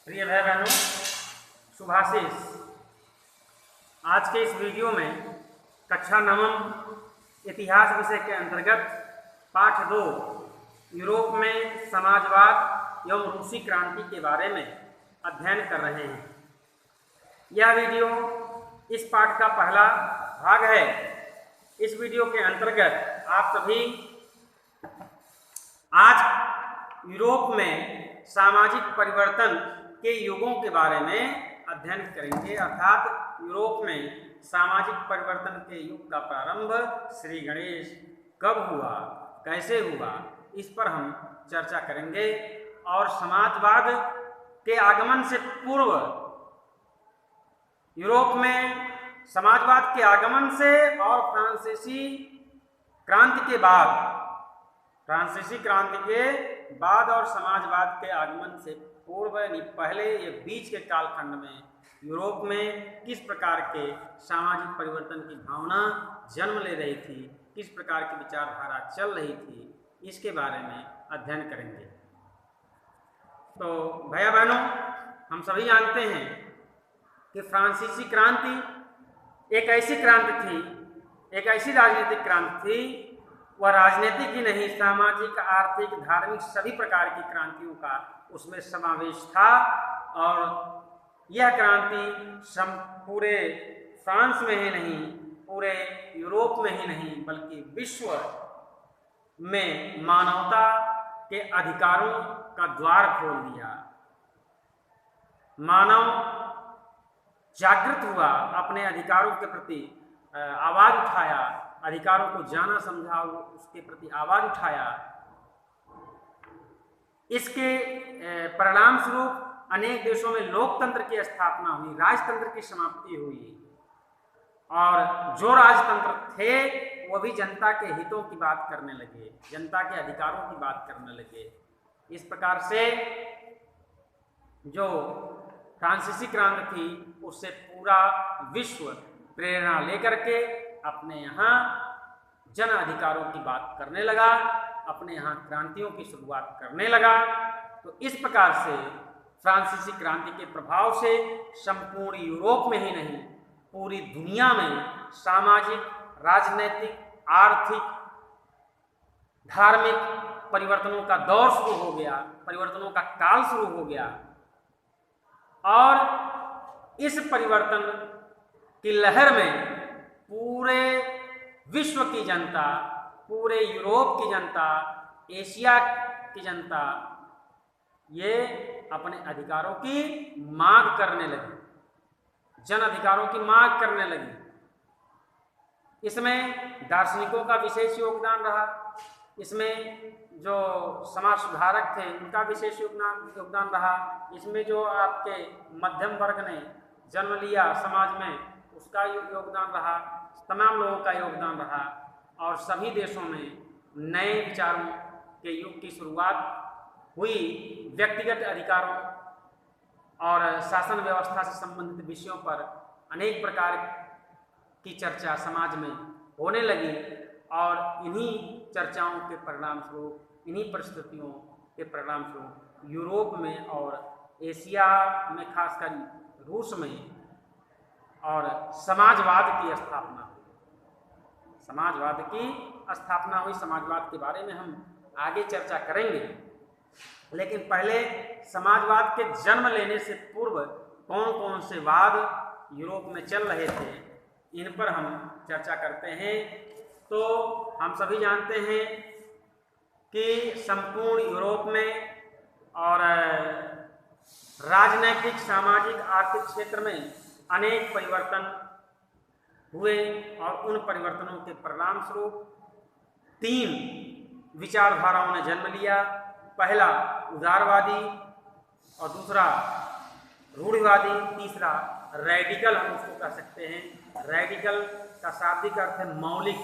प्रिय भाई बहनों, शुभाशीष। आज के इस वीडियो में कक्षा नवम इतिहास विषय के अंतर्गत पाठ 2 यूरोप में समाजवाद एवं रूसी क्रांति के बारे में अध्ययन कर रहे हैं। यह वीडियो इस पाठ का पहला भाग है। इस वीडियो के अंतर्गत आप सभी आज यूरोप में सामाजिक परिवर्तन के युगों के बारे में अध्ययन करेंगे, अर्थात यूरोप में सामाजिक परिवर्तन के युग का प्रारंभ श्री गणेश कब हुआ, कैसे हुआ, इस पर हम चर्चा करेंगे। और समाजवाद के आगमन से पूर्व यूरोप में समाजवाद के आगमन से और फ्रांसीसी क्रांति के बाद और समाजवाद के आगमन से पूर्व यानी पहले ये बीच के कालखंड में यूरोप में किस प्रकार के सामाजिक परिवर्तन की भावना जन्म ले रही थी, किस प्रकार की विचारधारा चल रही थी, इसके बारे में अध्ययन करेंगे। तो भैया बहनों, हम सभी जानते हैं कि फ्रांसीसी क्रांति एक ऐसी क्रांति थी, एक ऐसी राजनीतिक क्रांति थी, वह राजनीतिक ही नहीं, सामाजिक, आर्थिक, धार्मिक सभी प्रकार की क्रांतियों का उसमें समावेश था। और यह क्रांति पूरे फ्रांस में ही नहीं, पूरे यूरोप में ही नहीं, बल्कि विश्व में मानवता के अधिकारों का द्वार खोल दिया। मानव जागृत हुआ, अपने अधिकारों के प्रति आवाज उठाया, अधिकारों को जाना समझा, उसके प्रति आवाज उठाया। इसके परिणाम स्वरूप अनेक देशों में लोकतंत्र की स्थापना हुई, राजतंत्र की समाप्ति हुई, और जो राजतंत्र थे वो भी जनता के हितों की बात करने लगे, जनता के अधिकारों की बात करने लगे। इस प्रकार से जो फ्रांसीसी क्रांति थी उससे पूरा विश्व प्रेरणा लेकर के अपने यहाँ जन अधिकारों की बात करने लगा, अपने यहाँ क्रांतियों की शुरुआत करने लगा। तो इस प्रकार से फ्रांसीसी क्रांति के प्रभाव से संपूर्ण यूरोप में ही नहीं, पूरी दुनिया में सामाजिक, राजनैतिक, आर्थिक, धार्मिक परिवर्तनों का दौर शुरू हो गया, परिवर्तनों का काल शुरू हो गया। और इस परिवर्तन की लहर में पूरे विश्व की जनता, पूरे यूरोप की जनता, एशिया की जनता ये अपने अधिकारों की मांग करने लगी, जन अधिकारों की मांग करने लगी। इसमें दार्शनिकों का विशेष योगदान रहा, इसमें जो समाज सुधारक थे उनका विशेष योगदान रहा, इसमें जो आपके मध्यम वर्ग ने जन्म लिया समाज में उसका योगदान रहा, तमाम लोगों का योगदान रहा। और सभी देशों में नए विचारों के युग की शुरुआत हुई। व्यक्तिगत अधिकारों और शासन व्यवस्था से संबंधित विषयों पर अनेक प्रकार की चर्चा समाज में होने लगी, और इन्हीं चर्चाओं के परिणाम स्वरूप, इन्हीं परिस्थितियों के परिणाम स्वरूप यूरोप में और एशिया में, खासकर रूस में और समाजवाद की स्थापना हुई। समाजवाद के बारे में हम आगे चर्चा करेंगे, लेकिन पहले समाजवाद के जन्म लेने से पूर्व कौन कौन से वाद यूरोप में चल रहे थे, इन पर हम चर्चा करते हैं। तो हम सभी जानते हैं कि संपूर्ण यूरोप में और राजनैतिक, सामाजिक, आर्थिक क्षेत्र में अनेक परिवर्तन हुए, और उन परिवर्तनों के परिणाम स्वरूप 3 विचारधाराओं ने जन्म लिया। पहला उदारवादी, और दूसरा रूढ़िवादी, तीसरा रेडिकल, हम उसको कह सकते हैं। रेडिकल का शाब्दिक अर्थ है मौलिक,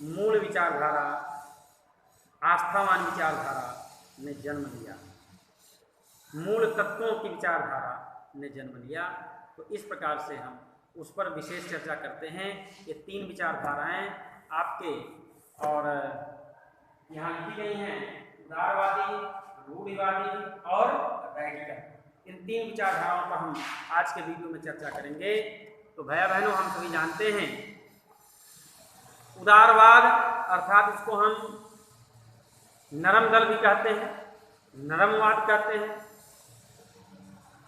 मूल विचारधारा, आस्थावान विचारधारा ने जन्म लिया, मूल तत्वों की विचारधारा ने जन्म लिया। तो इस प्रकार से हम उस पर विशेष चर्चा करते हैं। ये 3 विचारधाराएं आपके और यहाँ लिखी गई हैं, उदारवादी, रूढ़िवादी और रेडिकल। इन 3 विचारधाराओं पर हम आज के वीडियो में चर्चा करेंगे। तो भैया बहनों, हम सभी जानते हैं उदारवाद अर्थात इसको हम नरम दल भी कहते हैं, नरमवाद कहते हैं,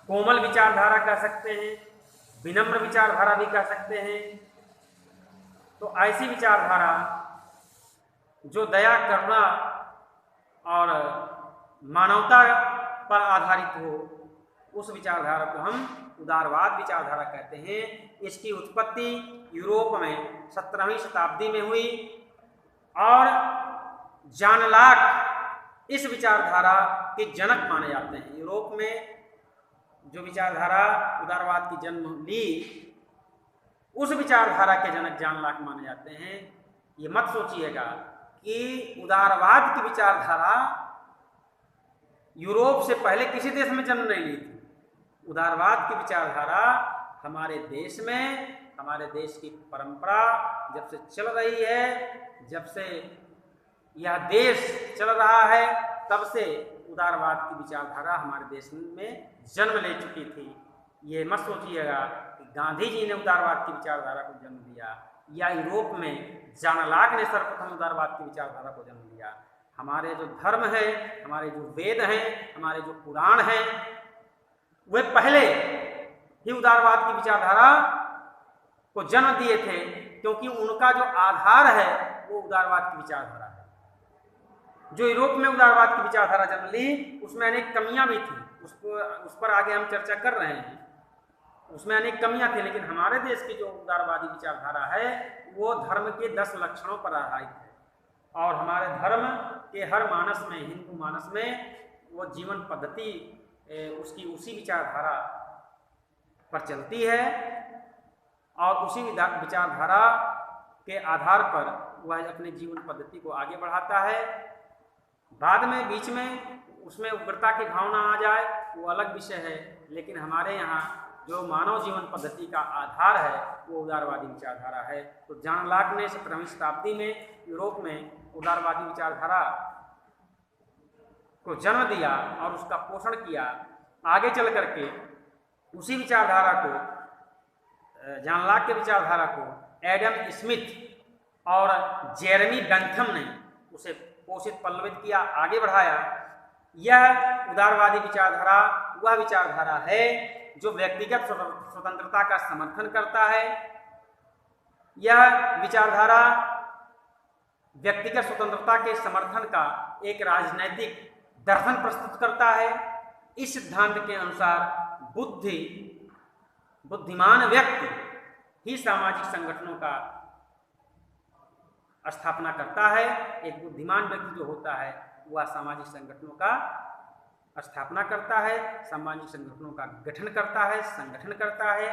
कोमल विचारधारा कह सकते हैं, विनम्र विचारधारा भी कह सकते हैं। तो ऐसी विचारधारा जो दया, करुणा और मानवता पर आधारित हो, उस विचारधारा को हम उदारवाद विचारधारा कहते हैं। इसकी उत्पत्ति यूरोप में 17वीं शताब्दी में हुई और जॉन लॉक इस विचारधारा के जनक माने जाते हैं। यूरोप में जो विचारधारा उदारवाद की जन्म ली, उस विचारधारा के जनक जॉन लॉक माने जाते हैं। ये मत सोचिएगा कि उदारवाद की विचारधारा यूरोप से पहले किसी देश में जन्म नहीं ली थी। उदारवाद की विचारधारा हमारे देश में, हमारे देश की परंपरा जब से चल रही है, जब से यह देश चल रहा है, तब से उदारवाद की विचारधारा हमारे देश में जन्म ले चुकी थी। ये मत सोचिएगा कि गांधी जी ने उदारवाद की विचारधारा को जन्म दिया या यूरोप में जॉन लॉक ने सर्वप्रथम उदारवाद की विचारधारा को जन्म दिया। हमारे जो धर्म है, हमारे जो वेद हैं, हमारे जो पुराण हैं, वे पहले ही उदारवाद की विचारधारा को जन्म दिए थे, क्योंकि उनका जो आधार है वो उदारवाद की विचारधारा है। जो यूरोप में उदारवाद की विचारधारा जन्म ली, उसमें अनेक कमियां भी थी, उस पर आगे हम चर्चा कर रहे हैं। उसमें अनेक कमियां थी, लेकिन हमारे देश की जो उदारवादी विचारधारा है वो धर्म के 10 लक्षणों पर आधारित है और हमारे धर्म के हर मानस में, हिंदू मानस में वो जीवन पद्धति उसकी उसी विचारधारा पर चलती है और उसी विचारधारा के आधार पर वह अपने जीवन पद्धति को आगे बढ़ाता है। बाद में बीच में उसमें उग्रता की भावना आ जाए वो अलग विषय है, लेकिन हमारे यहाँ जो मानव जीवन पद्धति का आधार है वो उदारवादी विचारधारा है। तो जॉन लॉक ने 17वीं शताब्दी में यूरोप में उदारवादी विचारधारा को जन्म दिया और उसका पोषण किया। आगे चल करके उसी विचारधारा को, जॉन लॉक के विचारधारा को एडम स्मिथ और जेरेमी बेंथम ने उसे पोषित पल्लवित किया, आगे बढ़ाया। यह उदारवादी विचारधारा वह विचारधारा है जो व्यक्तिगत स्वतंत्रता का समर्थन करता है। यह विचारधारा व्यक्तिगत स्वतंत्रता के समर्थन का एक राजनैतिक दर्शन प्रस्तुत करता है। इस सिद्धांत के अनुसार बुद्धिमान व्यक्ति ही सामाजिक संगठनों का स्थापना करता है। एक बुद्धिमान व्यक्ति जो होता है वह सामाजिक संगठनों का स्थापना करता है, सामाजिक संगठनों का गठन करता है, संगठन करता है।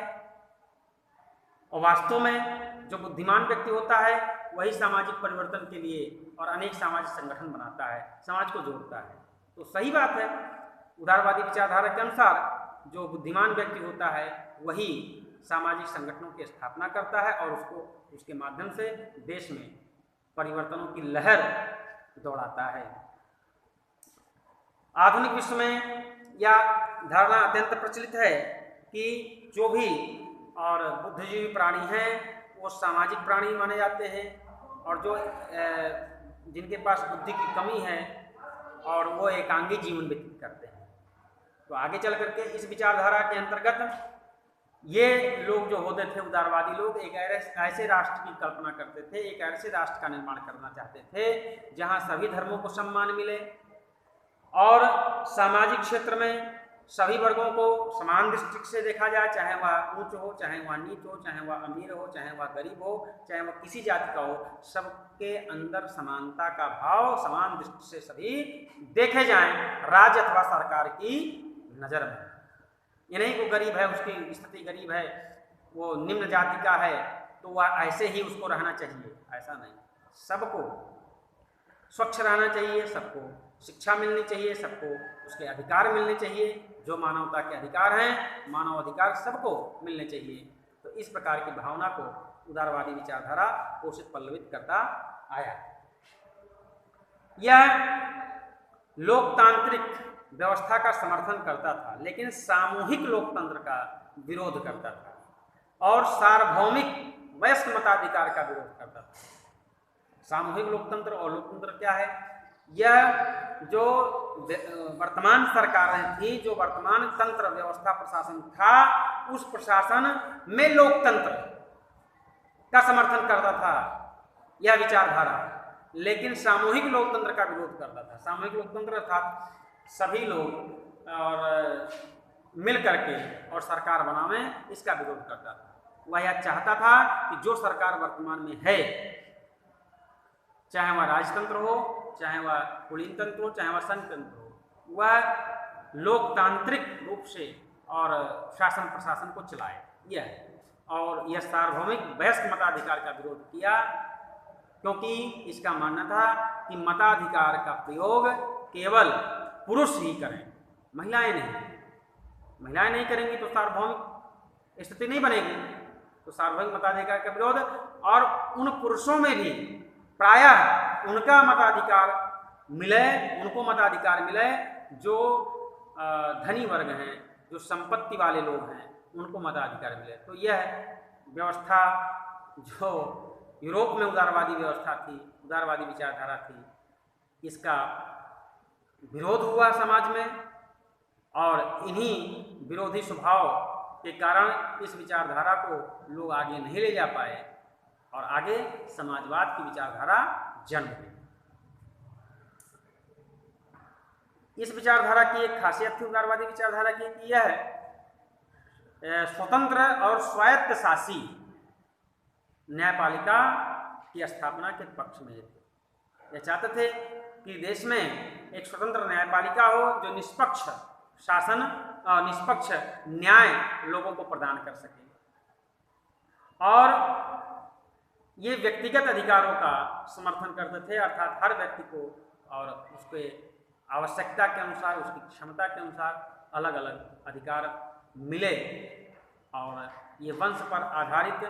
और वास्तव में जो बुद्धिमान व्यक्ति होता है वही सामाजिक परिवर्तन के लिए और अनेक सामाजिक संगठन बनाता है, समाज को जोड़ता है। तो सही बात है, उदारवादी विचारधारा के अनुसार जो बुद्धिमान व्यक्ति होता है वही सामाजिक संगठनों की स्थापना करता है और उसके माध्यम से देश में परिवर्तनों की लहर दौड़ाता है। आधुनिक विश्व में यह धारणा अत्यंत प्रचलित है कि जो भी और बुद्धिजीवी प्राणी हैं वो सामाजिक प्राणी माने जाते हैं और जो जिनके पास बुद्धि की कमी है और वो एकांगी जीवन व्यतीत करते हैं। तो आगे चल करके इस विचारधारा के अंतर्गत ये लोग जो होते थे उदारवादी लोग, एक ऐसे राष्ट्र की कल्पना करते थे, एक ऐसे राष्ट्र का निर्माण करना चाहते थे जहां सभी धर्मों को सम्मान मिले और सामाजिक क्षेत्र में सभी वर्गों को समान दृष्टि से देखा जाए, चाहे वह उच्च हो, चाहे वह नीच हो, चाहे वह अमीर हो, चाहे वह गरीब हो, चाहे वह किसी जाति का हो, सबके अंदर समानता का भाव समान दृष्टि से सभी देखे जाएं राज्य अथवा सरकार की नज़र में। ये नहीं को गरीब है, उसकी स्थिति गरीब है, वो निम्न जाति का है तो वह ऐसे ही उसको रहना चाहिए, ऐसा नहीं। सबको स्वच्छ रहना चाहिए, सबको शिक्षा मिलनी चाहिए, सबको उसके अधिकार मिलने चाहिए, जो मानवता के अधिकार हैं, मानव अधिकार सबको मिलने चाहिए। तो इस प्रकार की भावना को उदारवादी विचारधारा पोषित पल्लवित करता आया। यह लोकतांत्रिक व्यवस्था का समर्थन करता था, लेकिन सामूहिक लोकतंत्र का विरोध करता था और सार्वभौमिक वयस्क मताधिकार का विरोध करता था। सामूहिक लोकतंत्र और लोकतंत्र क्या है? यह जो वर्तमान सरकारें थी, जो वर्तमान तंत्र व्यवस्था प्रशासन था, उस प्रशासन में लोकतंत्र का समर्थन करता था यह विचारधारा, लेकिन सामूहिक लोकतंत्र का विरोध करता था। सामूहिक लोकतंत्र अर्थात सभी लोग और मिल करके और सरकार बनावें, इसका विरोध करता था। वह यह चाहता था कि जो सरकार वर्तमान में है, चाहे वह राजतंत्र हो, चाहे वह कुलीन तंत्र हो, चाहे वह संघतंत्र हो, वह लोकतांत्रिक रूप से और शासन प्रशासन को चलाए। यह है। और यह सार्वभौमिक वयस्क मताधिकार का विरोध किया, क्योंकि इसका मानना था कि मताधिकार का प्रयोग केवल पुरुष ही करें, महिलाएं नहीं। महिलाएं नहीं करेंगी तो सार्वभौमिक स्थिति नहीं बनेगी। तो सार्वभौमिक मताधिकार का विरोध, और उन पुरुषों में भी प्रायः उनका मताधिकार मिले, उनको मताधिकार मिले जो धनी वर्ग हैं, जो संपत्ति वाले लोग हैं, उनको मताधिकार मिले। तो यह व्यवस्था जो यूरोप में उदारवादी व्यवस्था थी, उदारवादी विचारधारा थी, इसका विरोध हुआ समाज में, और इन्हीं विरोधी स्वभाव के कारण इस विचारधारा को लोग आगे नहीं ले जा पाए और आगे समाजवाद की विचारधारा जन्म ली। इस विचारधारा की एक खासियत थी उदारवादी विचारधारा की कि यह स्वतंत्र और स्वायत्त शासी न्यायपालिका की स्थापना के पक्ष में थे। यह चाहते थे कि देश में एक स्वतंत्र न्यायपालिका हो जो निष्पक्ष शासन और निष्पक्ष न्याय लोगों को प्रदान कर सके, और ये व्यक्तिगत अधिकारों का समर्थन करते थे, अर्थात हर व्यक्ति को और उसके आवश्यकता के अनुसार, उसकी क्षमता के अनुसार अलग अलग अधिकार मिले, और ये वंश पर आधारित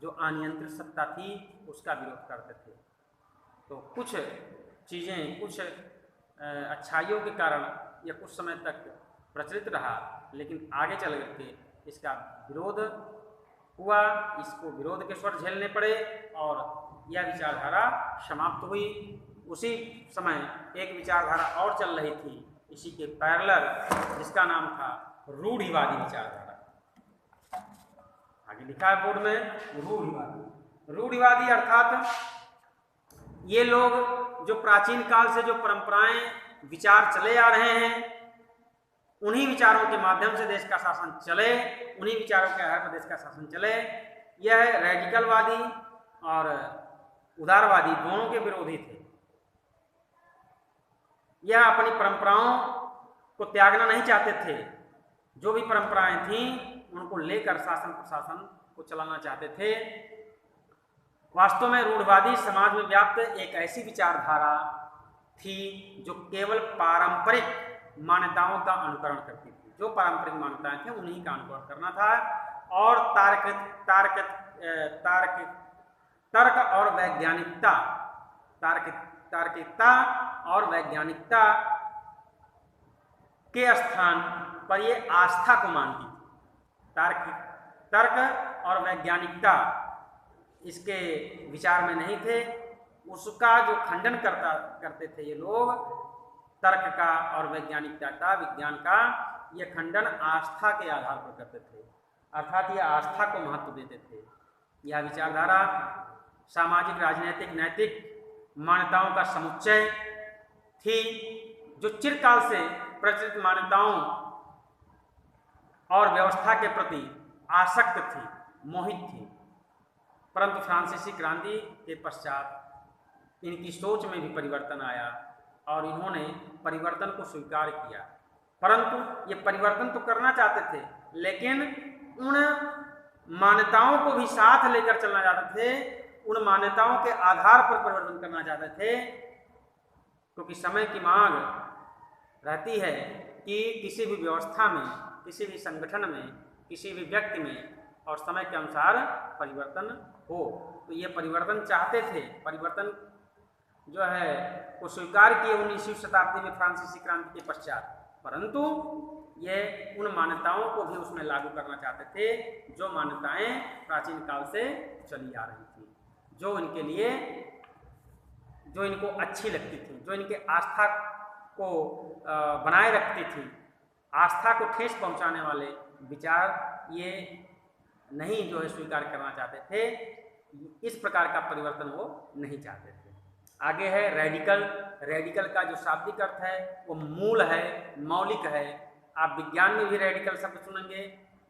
जो अनियंत्रित सत्ता थी उसका विरोध करते थे। तो कुछ चीज़ें, कुछ अच्छाइयों के कारण यह कुछ समय तक प्रचलित रहा, लेकिन आगे चल करके इसका विरोध हुआ, इसको विरोध के स्वर झेलने पड़े और यह विचारधारा समाप्त हुई। उसी समय एक विचारधारा और चल रही थी इसी के पैरेलल, जिसका नाम था रूढ़िवादी विचारधारा। आगे लिखा है बोर्ड में रूढ़िवादी। रूढ़िवादी अर्थात ये लोग जो प्राचीन काल से जो परंपराएं विचार चले आ रहे हैं, उन्हीं विचारों के माध्यम से देश का शासन चले, उन्हीं विचारों के आधार पर देश का शासन चले। यह रेडिकलवादी और उदारवादी दोनों के विरोधी थे। यह अपनी परंपराओं को त्यागना नहीं चाहते थे। जो भी परंपराएं थीं उनको लेकर शासन प्रशासन को चलाना चाहते थे। वास्तव में रूढ़िवादी समाज में व्याप्त एक ऐसी विचारधारा थी जो केवल पारंपरिक मान्यताओं का अनुकरण करती थी। जो पारंपरिक मान्यताएं थी उन्हीं का अनुकरण करना था, और तर्क और वैज्ञानिकता, तार्किकता और वैज्ञानिकता के स्थान पर ये आस्था को मानती थी। तर्क और वैज्ञानिकता इसके विचार में नहीं थे। उसका जो खंडन करते थे ये लोग, तर्क का और वैज्ञानिकता का, विज्ञान का, ये खंडन आस्था के आधार पर करते थे, अर्थात ये आस्था को महत्व देते थे। यह विचारधारा सामाजिक, राजनीतिक, नैतिक मान्यताओं का समुच्चय थी, जो चिरकाल से प्रचलित मान्यताओं और व्यवस्था के प्रति आसक्त थी, मोहित थी। परंतु फ्रांसीसी क्रांति के पश्चात इनकी सोच में भी परिवर्तन आया और इन्होंने परिवर्तन को स्वीकार किया। परंतु ये परिवर्तन तो करना चाहते थे, लेकिन उन मान्यताओं को भी साथ लेकर चलना चाहते थे, उन मान्यताओं के आधार पर परिवर्तन करना चाहते थे, क्योंकि समय की मांग रहती है कि किसी भी व्यवस्था में, किसी भी संगठन में, किसी भी व्यक्ति में और समय के अनुसार परिवर्तन हो। तो ये परिवर्तन चाहते थे। परिवर्तन जो है वो स्वीकार किए 19वीं शताब्दी में फ्रांसीसी क्रांति के पश्चात। परंतु ये उन मान्यताओं को भी उसमें लागू करना चाहते थे जो मान्यताएं प्राचीन काल से चली आ रही थी, जो इनके लिए, जो इनको अच्छी लगती थी, जो इनके आस्था को बनाए रखती थी, आस्था को ठेस पहुंचाने वाले विचार ये नहीं जो है स्वीकार करना चाहते थे। इस प्रकार का परिवर्तन वो नहीं चाहते थे। आगे है रेडिकल। रेडिकल का जो शाब्दिक अर्थ है वो मूल है, मौलिक है। आप विज्ञान में भी रेडिकल शब्द सुनेंगे।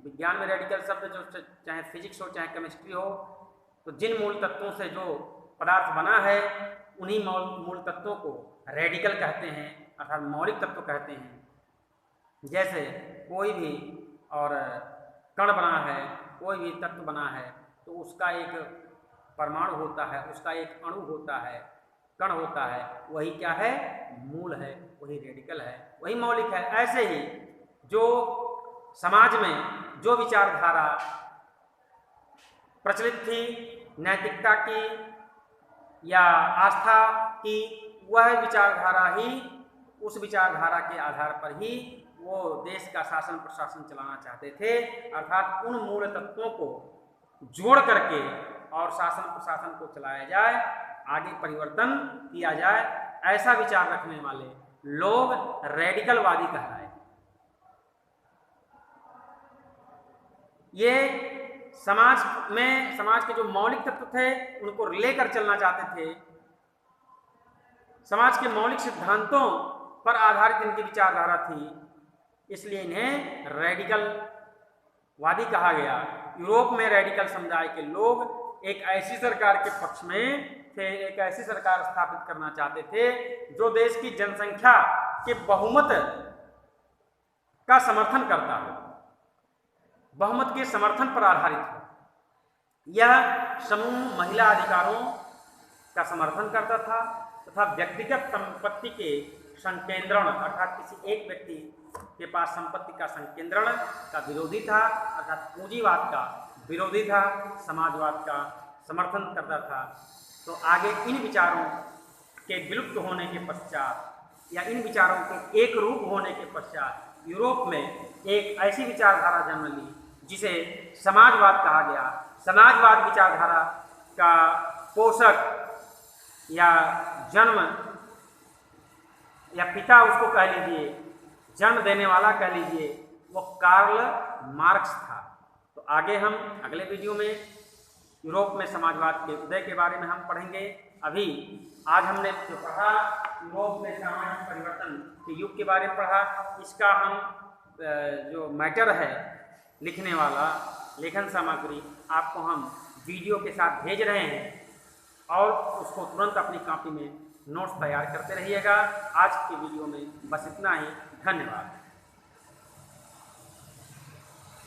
विज्ञान में रेडिकल शब्द जो चाहे फिजिक्स हो चाहे केमिस्ट्री हो, तो जिन मूल तत्वों से जो पदार्थ बना है उन्हीं मूल तत्वों को रेडिकल कहते हैं, अर्थात मौलिक तत्व कहते हैं। जैसे कोई भी और कण बना है, कोई भी तत्व बना है तो उसका एक परमाणु होता है, उसका एक अणु होता है, कण होता है, वही क्या है? मूल है, वही रेडिकल है, वही मौलिक है। ऐसे ही जो समाज में जो विचारधारा प्रचलित थी नैतिकता की या आस्था की, वह विचारधारा ही, उस विचारधारा के आधार पर ही वो देश का शासन प्रशासन चलाना चाहते थे। अर्थात उन मूल तत्वों को जोड़ करके और शासन प्रशासन को चलाया जाए, आगे परिवर्तन किया जाए, ऐसा विचार रखने वाले लोग रेडिकलवादी कहलाए। ये समाज में, समाज के जो मौलिक तत्व थे उनको लेकर चलना चाहते थे। समाज के मौलिक सिद्धांतों पर आधारित इनकी विचारधारा थी, इसलिए इन्हें रेडिकलवादी कहा गया। यूरोप में रेडिकल समुदाय के लोग एक ऐसी सरकार के पक्ष में थे, एक ऐसी सरकार स्थापित करना चाहते थे जो देश की जनसंख्या के बहुमत का समर्थन करता हो, बहुमत के समर्थन पर आधारित हो। यह समूह महिला अधिकारों का समर्थन करता था तथा व्यक्तिगत संपत्ति के संकेंद्रण, अर्थात किसी एक व्यक्ति के पास संपत्ति का संकेंद्रण का विरोधी था, अर्थात पूंजीवाद का विरोधी था, समाजवाद का समर्थन करता था। तो आगे इन विचारों के विलुप्त होने के पश्चात या इन विचारों के एक रूप होने के पश्चात यूरोप में एक ऐसी विचारधारा जन्म ली जिसे समाजवाद कहा गया। समाजवाद विचारधारा का पोषक या जन्म या पिता उसको कह लीजिए, जन्म देने वाला कह लीजिए, वो कार्ल मार्क्स था। तो आगे हम अगले वीडियो में यूरोप में समाजवाद के उदय के बारे में हम पढ़ेंगे। अभी आज हमने जो पढ़ा यूरोप में सामाजिक परिवर्तन के युग के बारे में पढ़ा, इसका हम जो मैटर है लिखने वाला, लेखन सामग्री आपको हम वीडियो के साथ भेज रहे हैं और उसको तुरंत अपनी कॉपी में नोट्स तैयार करते रहिएगा। आज के वीडियो में बस इतना ही। धन्यवाद।